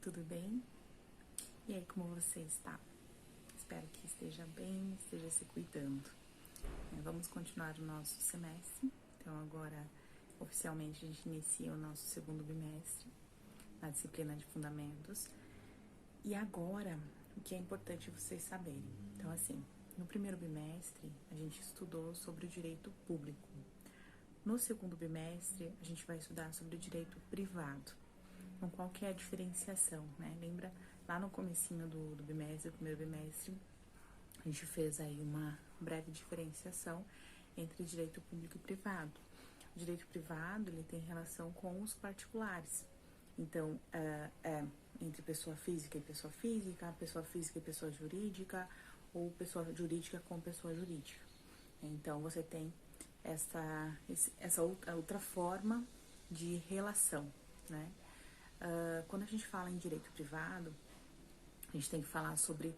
tudo bem? E aí, como você está? Espero que esteja bem, esteja se cuidando. Vamos continuar o nosso semestre. Então, agora, oficialmente, a gente inicia o nosso segundo bimestre na disciplina de Fundamentos. E agora, o que é importante vocês saberem? Então, assim, no primeiro bimestre, a gente estudou sobre o direito público. No segundo bimestre, a gente vai estudar sobre o direito privado. Então, qual que é a diferenciação, né? Lembra, lá no comecinho do bimestre, do primeiro bimestre, a gente fez aí uma breve diferenciação entre direito público e privado. O direito privado, ele tem relação com os particulares. Então, entre pessoa física e pessoa física e pessoa jurídica, ou pessoa jurídica com pessoa jurídica. Então, você tem essa outra forma de relação, né? Quando a gente fala em direito privado, a gente tem que falar sobre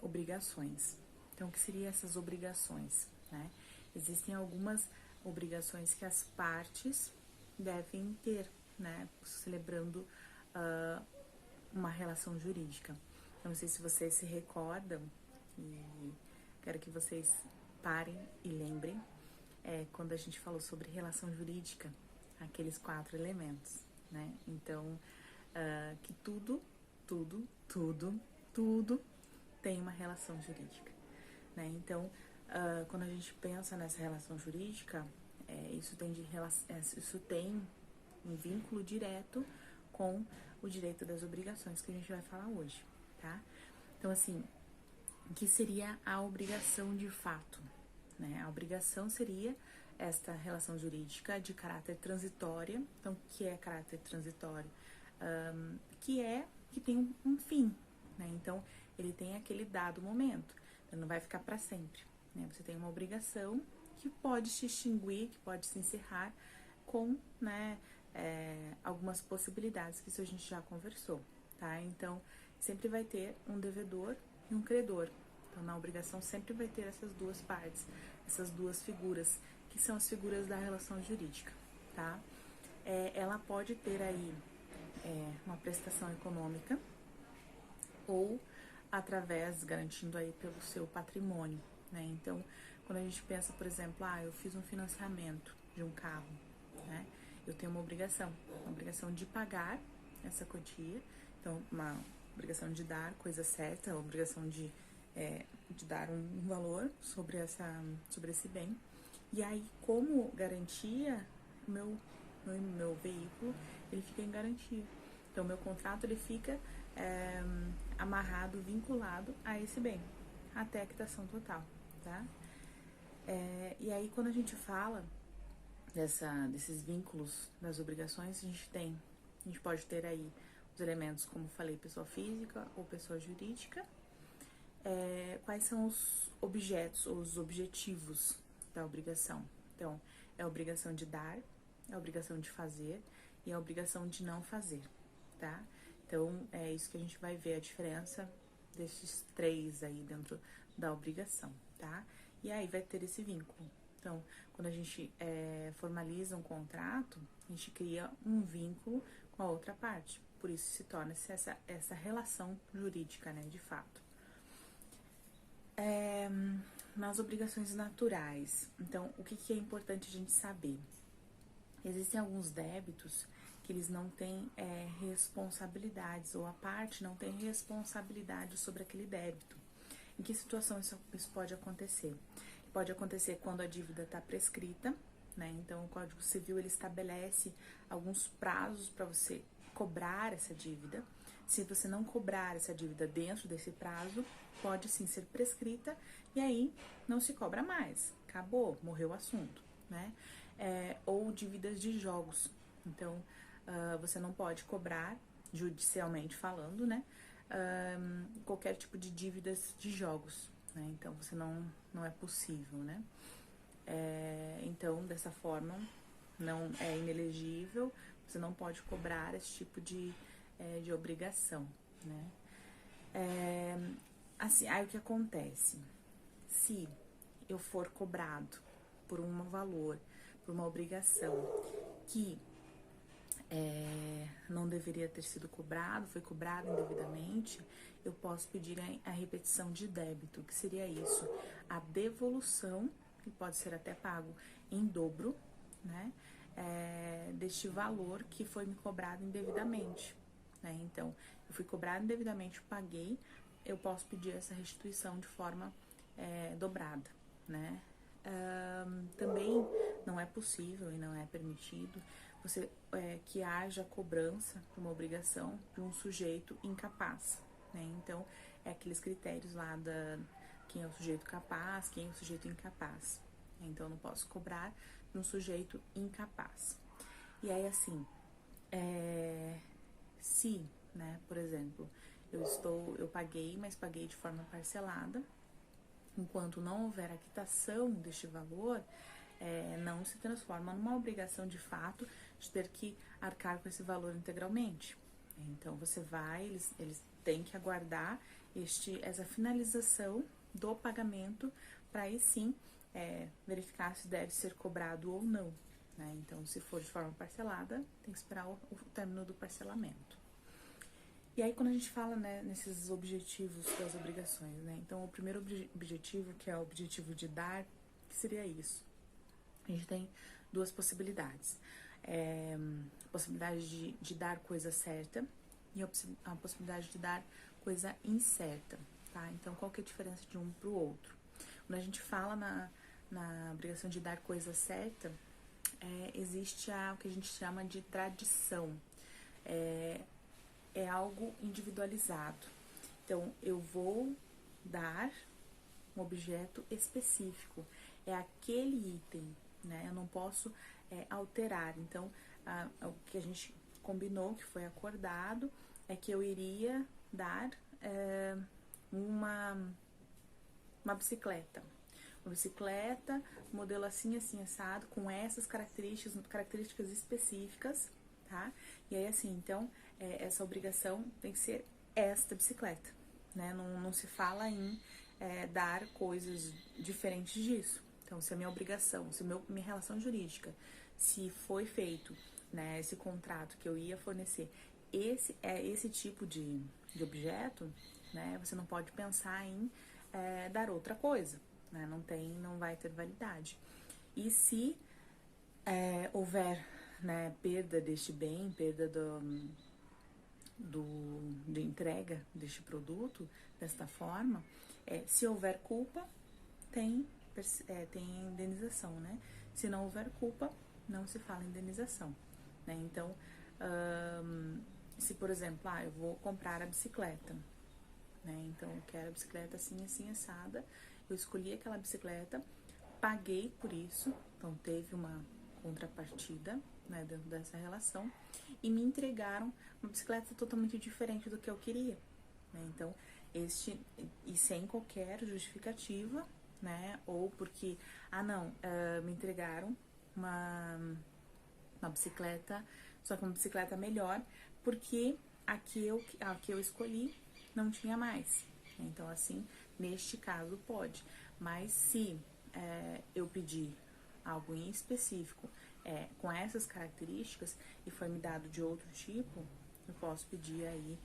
obrigações. Então, o que seriam essas obrigações, né? Existem algumas obrigações que as partes devem ter, né? Celebrando uma relação jurídica. Eu não sei se vocês se recordam, e quero que vocês parem e lembrem, quando a gente falou sobre relação jurídica, aqueles 4 elementos, né? Então, que tudo tem uma relação jurídica, né? Então, quando a gente pensa nessa relação jurídica, isso tem um vínculo direto com o direito das obrigações que a gente vai falar hoje, tá? Então, assim, o que seria a obrigação de fato, né? A obrigação seria esta relação jurídica de caráter transitória. Então, o que é caráter transitório? Que tem um fim, né? Então, ele tem aquele dado momento, então não vai ficar para sempre, né? Você tem uma obrigação que pode se extinguir, que pode se encerrar com, né, algumas possibilidades, que isso a gente já conversou, tá? Então, sempre vai ter um devedor e um credor. Então, na obrigação sempre vai ter essas duas partes, essas duas figuras, que são as figuras da relação jurídica, tá? Ela pode ter aí uma prestação econômica ou garantindo aí pelo seu patrimônio, né? Então, quando a gente pensa, por exemplo, eu fiz um financiamento de um carro, né? Eu tenho uma obrigação de pagar essa quantia, então, uma obrigação de dar coisa certa, a obrigação de dar um valor sobre esse bem. E aí, como garantia, meu veículo, ele fica em garantia. Então, meu contrato, ele fica amarrado, vinculado a esse bem, até a quitação total, tá? E aí, quando a gente fala desses vínculos, das obrigações, a gente pode ter aí os elementos, como falei, pessoa física ou pessoa jurídica. Quais são os objetos ou os objetivos da obrigação? Então, é a obrigação de dar, é a obrigação de fazer e é a obrigação de não fazer, tá? Então, é isso que a gente vai ver a diferença desses 3 aí dentro da obrigação, tá? E aí vai ter esse vínculo. Então, quando a gente formaliza um contrato, a gente cria um vínculo com a outra parte. Por isso se torna essa relação jurídica, né, de fato. Nas obrigações naturais, então, o que é importante a gente saber? Existem alguns débitos que eles não têm responsabilidades, ou a parte não tem responsabilidade sobre aquele débito. Em que situação isso pode acontecer? Pode acontecer quando a dívida está prescrita, né? Então, o Código Civil, ele estabelece alguns prazos para você cobrar essa dívida. Se você não cobrar essa dívida dentro desse prazo, pode sim ser prescrita e aí não se cobra mais. Acabou, morreu o assunto, né? Ou dívidas de jogos. Então, você não pode cobrar, judicialmente falando, né? Qualquer tipo de dívidas de jogos, né? Então, você não é possível, né? Então, dessa forma, não é inelegível, você não pode cobrar esse tipo de obrigação, né? Assim, aí o que acontece? Se eu for cobrado por um valor, por uma obrigação que deveria ter sido cobrado, foi cobrado indevidamente, eu posso pedir a repetição de débito. O que seria isso? A devolução, que pode ser até pago em dobro, né? Deste valor que foi me cobrado indevidamente, né? Então, eu fui cobrado indevidamente, paguei, eu posso pedir essa restituição de forma dobrada, né? Também não é possível e não é permitido que haja cobrança de uma obrigação de um sujeito incapaz, né? Então, aqueles critérios lá quem é o sujeito capaz, quem é o sujeito incapaz. Então, eu não posso cobrar de um sujeito incapaz. E aí, assim, se, né, por exemplo, eu paguei, mas paguei de forma parcelada, enquanto não houver a quitação deste valor, não se transforma numa obrigação de fato de ter que arcar com esse valor integralmente. Então, eles têm que aguardar essa finalização do pagamento para aí sim verificar se deve ser cobrado ou não, né? Então, se for de forma parcelada, tem que esperar o término do parcelamento. E aí, quando a gente fala, né, nesses objetivos das obrigações, né? Então, o primeiro objetivo, que é o objetivo de dar, que seria isso? A gente tem duas possibilidades. A possibilidade de dar coisa certa e a possibilidade de dar coisa incerta, tá? Então, qual que é a diferença de um para o outro? Quando a gente fala na obrigação de dar coisa certa, existe o que a gente chama de tradição. É algo individualizado. Então, eu vou dar um objeto específico. É aquele item, né? Eu não posso alterar. Então, o que a gente combinou, que foi acordado, é que eu iria dar uma bicicleta. Uma bicicleta, modelo assim, assim, assado, com essas características específicas, tá? E aí, assim, então, essa obrigação tem que ser esta bicicleta, né? Não se fala em dar coisas diferentes disso. Então, se a minha obrigação, se minha relação jurídica, se foi feito, né, esse contrato que eu ia fornecer, esse tipo de objeto, né, você não pode pensar em dar outra coisa, né? Não vai ter validade. E se houver, né, perda deste bem, perda de entrega deste produto desta forma, se houver culpa, tem indenização, né? Se não houver culpa, não se fala indenização, né? Então, se por exemplo, eu vou comprar a bicicleta, né? Então, eu quero a bicicleta assim, assim, assada, eu escolhi aquela bicicleta, paguei por isso, então teve uma contrapartida, né, dentro dessa relação, e me entregaram uma bicicleta totalmente diferente do que eu queria, né? Então, e sem qualquer justificativa, né? Ou porque, me entregaram uma bicicleta, só que uma bicicleta melhor, porque a que eu escolhi não tinha mais. Então, assim, neste caso pode. Mas se eu pedir algo em específico com essas características e foi me dado de outro tipo, eu posso pedir aí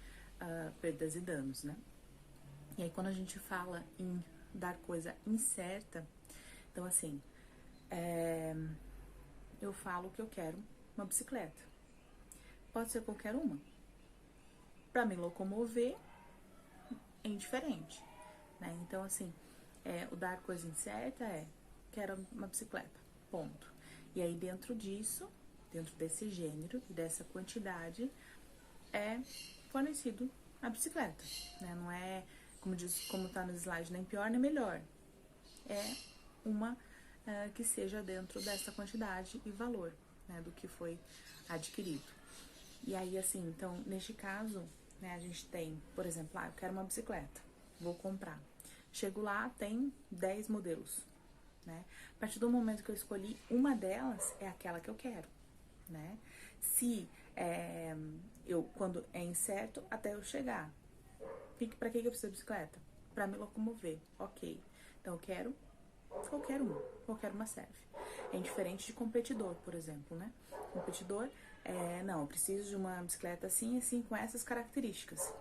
perdas e danos, né? E aí, quando a gente fala em dar coisa incerta, então, assim, eu falo que eu quero uma bicicleta. Pode ser qualquer uma. Para me locomover, é indiferente, né? Então, assim, o dar coisa incerta quero uma bicicleta, ponto. E aí, dentro disso, dentro desse gênero e dessa quantidade, é fornecido a bicicleta, né? Não é, como tá no slide, nem pior nem melhor. É uma que seja dentro dessa quantidade e valor, né, do que foi adquirido. E aí, assim, então, neste caso, né, a gente tem, por exemplo, eu quero uma bicicleta, vou comprar. Chego lá, tem 10 modelos, né? A partir do momento que eu escolhi uma delas, é aquela que eu quero, né? Se quando é incerto, até eu chegar. Pra que eu preciso de bicicleta? Pra me locomover, ok. Então, eu quero qualquer uma serve. É diferente de competidor, por exemplo, né? Competidor Não, eu preciso de uma bicicleta assim, assim, com essas características.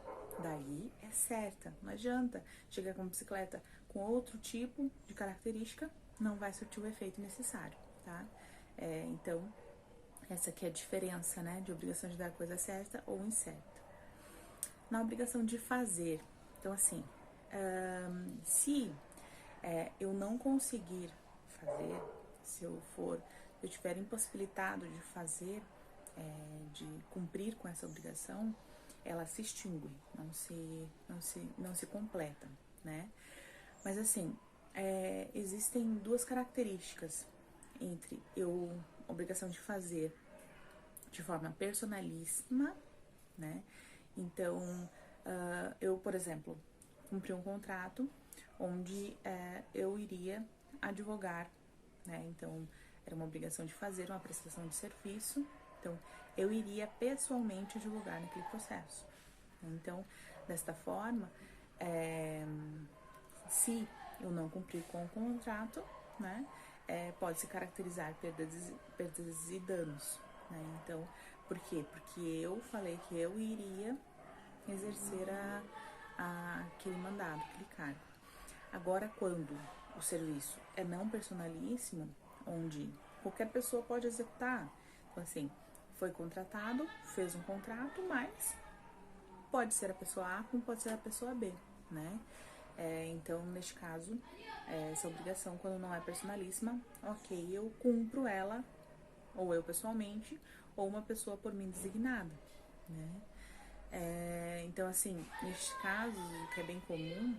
Daí é certa, não adianta chegar com uma bicicleta com outro tipo de característica, não vai surtir o efeito necessário, tá? Então, essa aqui é a diferença, né, de obrigação de dar a coisa certa ou incerta. Na obrigação de fazer, então assim, se eu não conseguir fazer, se eu tiver impossibilitado de fazer, de cumprir com essa obrigação, ela se extingue, não se completa, né? Mas assim, existem duas características entre obrigação de fazer de forma personalíssima, né? Então, eu, por exemplo, cumpri um contrato onde eu iria advogar, né? Então, era uma obrigação de fazer uma prestação de serviço, então eu iria pessoalmente advogar naquele processo. Então, desta forma, se eu não cumprir com o contrato, né, pode se caracterizar perdas e danos, né? Então, por quê? Porque eu falei que eu iria exercer aquele mandado, aquele cargo. Agora, quando o serviço é não personalíssimo, onde qualquer pessoa pode executar, então assim, foi contratado, fez um contrato, mas pode ser a pessoa A como pode ser a pessoa B, né? Então, neste caso, essa obrigação, quando não é personalíssima, ok, eu cumpro ela, ou eu pessoalmente, ou uma pessoa por mim designada, né? Então, assim, neste caso, o que é bem comum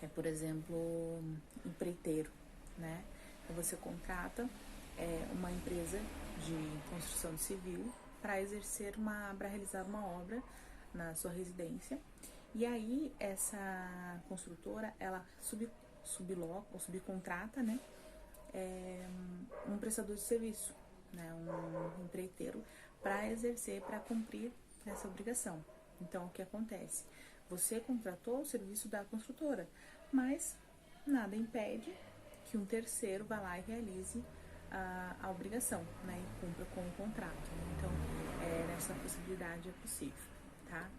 é, por exemplo, empreiteiro, né? Então, você contrata uma empresa de construção civil para realizar uma obra na sua residência. E aí, essa construtora, ela subcontrata, né? Um prestador de serviço, né? Um empreiteiro, para cumprir essa obrigação. Então, o que acontece? Você contratou o serviço da construtora, mas nada impede que um terceiro vá lá e realize a obrigação, né? E cumpra com o contrato. Então, nessa possibilidade é possível, tá?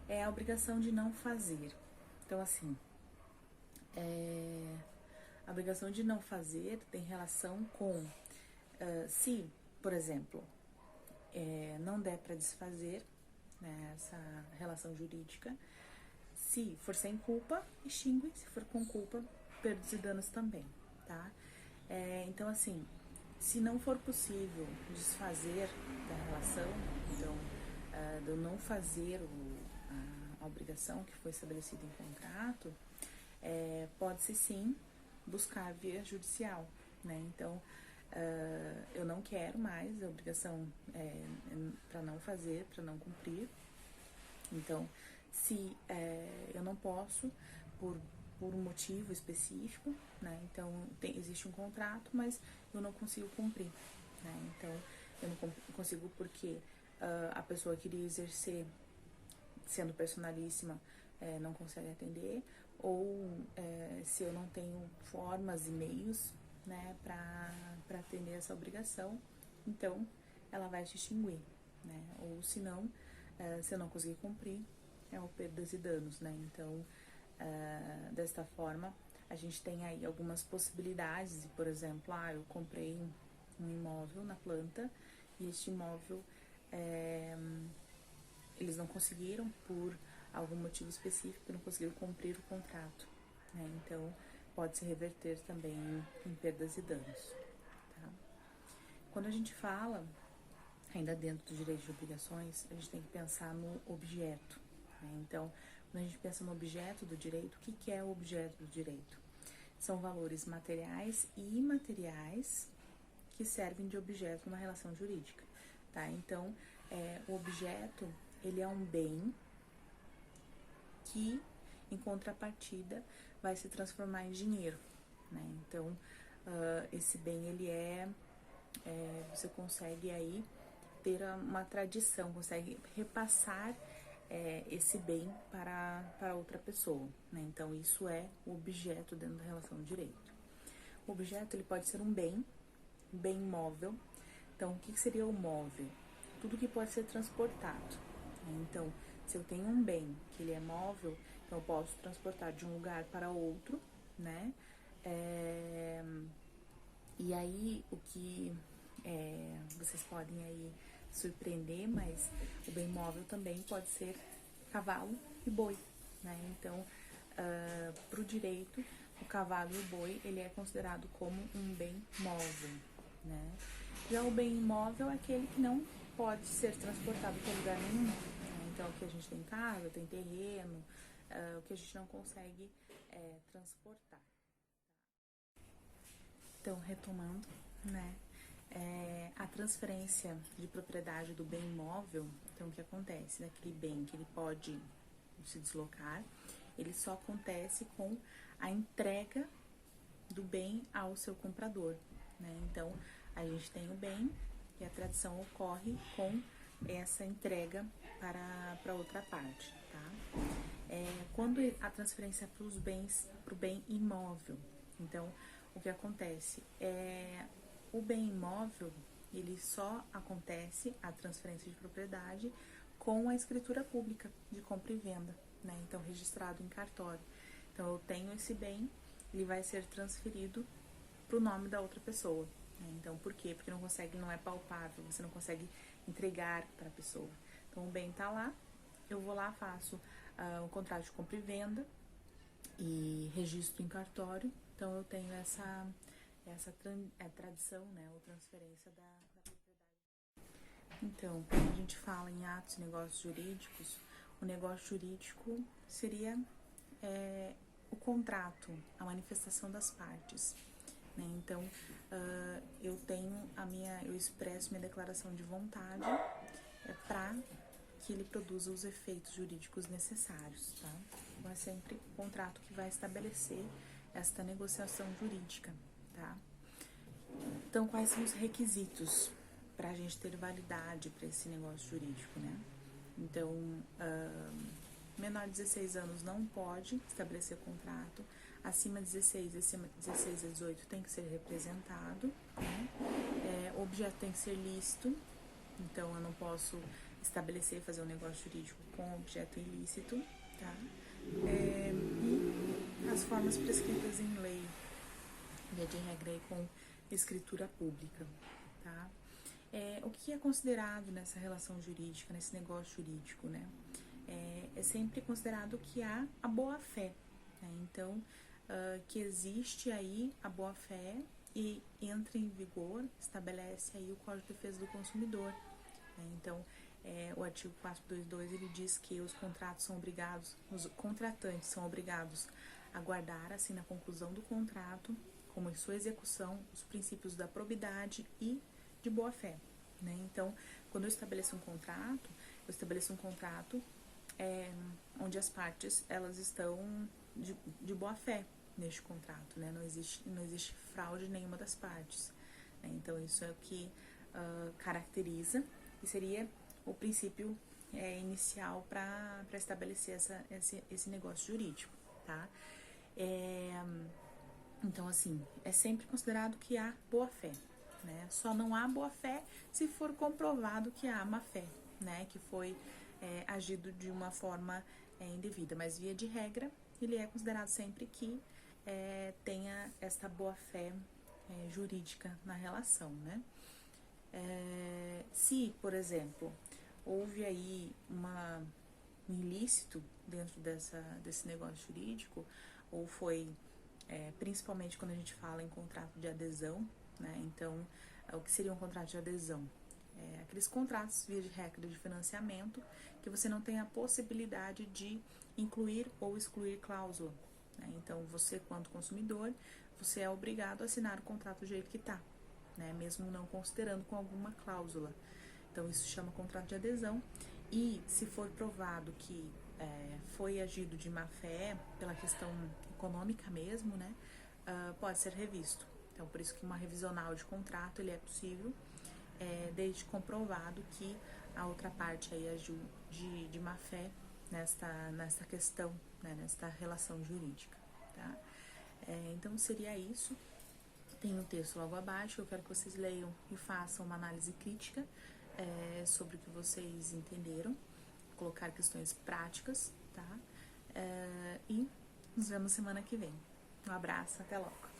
É a obrigação de não fazer. Então, assim, a obrigação de não fazer tem relação com se, por exemplo, não der para desfazer, né, essa relação jurídica. Se for sem culpa, extingue. Se for com culpa, perdas e danos também, tá? Então, assim, se não for possível desfazer da relação, então, de eu não fazer a obrigação que foi estabelecida em contrato, pode-se sim buscar via judicial, né? Então, eu não quero mais a obrigação para não fazer, para não cumprir. Então, se eu não posso, por um motivo específico, né? Então, existe um contrato, mas eu não consigo cumprir, né? Então, eu não consigo porque a pessoa queria exercer, sendo personalíssima, não consegue atender, ou se eu não tenho formas e meios, né, para atender essa obrigação, então ela vai se extinguir, né? Ou se não, se eu não conseguir cumprir, é o perdas e danos, né? Então, desta forma, a gente tem aí algumas possibilidades, por exemplo, eu comprei um imóvel na planta e este imóvel eles não conseguiram, por algum motivo específico, não conseguiram cumprir o contrato, né? Então, pode se reverter também em perdas e danos, tá? Quando a gente fala, ainda dentro do direito de obrigações, a gente tem que pensar no objeto, né? Então, quando a gente pensa no objeto do direito, o que é o objeto do direito? São valores materiais e imateriais que servem de objeto numa relação jurídica, tá? Então, o objeto, ele é um bem que, em contrapartida, vai se transformar em dinheiro, né? Então, esse bem, ele você consegue aí ter uma tradição, consegue repassar esse bem para outra pessoa, né? Então, isso é o objeto dentro da relação do direito. O objeto, ele pode ser um bem móvel. Então, o que seria o móvel? tudo que pode ser transportado, né? Então, se eu tenho um bem que ele é móvel, então eu posso transportar de um lugar para outro, né? E aí, o que vocês podem aí surpreender, mas o bem móvel também pode ser cavalo e boi, né? Então, para o direito, o cavalo e o boi, ele é considerado como um bem móvel, né? Já o bem imóvel é aquele que não pode ser transportado para lugar nenhum, né? Então, o que a gente tem casa, tem terreno, o que a gente não consegue transportar. Então, retomando, né? A transferência de propriedade do bem imóvel, então o que acontece? Daquele bem que ele pode se deslocar, ele só acontece com a entrega do bem ao seu comprador, né? Então, a gente tem o bem e a tradição ocorre com essa entrega para outra parte, tá? Quando a transferência para os bens, para o bem imóvel, então, o que acontece? O bem imóvel, ele só acontece, a transferência de propriedade, com a escritura pública de compra e venda, né? Então, registrado em cartório. Então, eu tenho esse bem, ele vai ser transferido para o nome da outra pessoa, né? Então, por quê? Porque não é palpável, você não consegue entregar para a pessoa. Então, o bem está lá, eu vou lá, faço um contrato de compra e venda e registro em cartório. Então, eu tenho essa tradição, né, ou transferência da propriedade. Então, quando a gente fala em atos e negócios jurídicos, o negócio jurídico seria o contrato, a manifestação das partes, né? Então, eu expresso minha declaração de vontade para que ele produza os efeitos jurídicos necessários, tá? Então, é sempre o contrato que vai estabelecer esta negociação jurídica, tá? Então, quais são os requisitos para a gente ter validade para esse negócio jurídico, né? Então, menor de 16 anos não pode estabelecer contrato, acima de 16 a 18 tem que ser representado, né? O objeto tem que ser lícito, então eu não posso estabelecer e fazer um negócio jurídico com objeto ilícito, tá? E as formas prescritas em lei, via de regra aí com escritura pública, tá? O que é considerado nessa relação jurídica, nesse negócio jurídico, né? É sempre considerado que há a boa-fé, né? Então, que existe aí a boa-fé e entra em vigor, estabelece aí o Código de Defesa do Consumidor, né? Então, o artigo 422, ele diz que os contratantes são obrigados a guardar, assim, na conclusão do contrato, como em sua execução, os princípios da probidade e de boa-fé, né? Então, quando eu estabeleço um contrato, onde as partes, elas estão de boa-fé neste contrato, né? Não existe fraude em nenhuma das partes, né? Então, isso é o que caracteriza e seria o princípio inicial para estabelecer esse negócio jurídico, tá? Então, assim, é sempre considerado que há boa-fé, né? Só não há boa-fé se for comprovado que há má-fé, né? Que foi agido de uma forma indevida. Mas, via de regra, ele é considerado sempre que tenha esta boa-fé jurídica na relação, né? Se, por exemplo, houve aí um ilícito dentro desse negócio jurídico, ou foi, principalmente quando a gente fala em contrato de adesão, né? Então, o que seria um contrato de adesão? Aqueles contratos, via de regra, de financiamento, que você não tem a possibilidade de incluir ou excluir cláusula, né? Então, você, quanto consumidor, você é obrigado a assinar o contrato do jeito que está, né? Mesmo não considerando com alguma cláusula. Então, isso chama contrato de adesão. E se for provado que foi agido de má-fé, pela questão econômica mesmo, né? Pode ser revisto. Então, por isso que uma revisional de contrato, ele é possível, desde comprovado que a outra parte aí agiu de má-fé nesta questão, né? Nesta relação jurídica, tá? Então, seria isso. Tem um texto logo abaixo, eu quero que vocês leiam e façam uma análise crítica sobre o que vocês entenderam, colocar questões práticas, tá? E nos vemos semana que vem. Um abraço, até logo!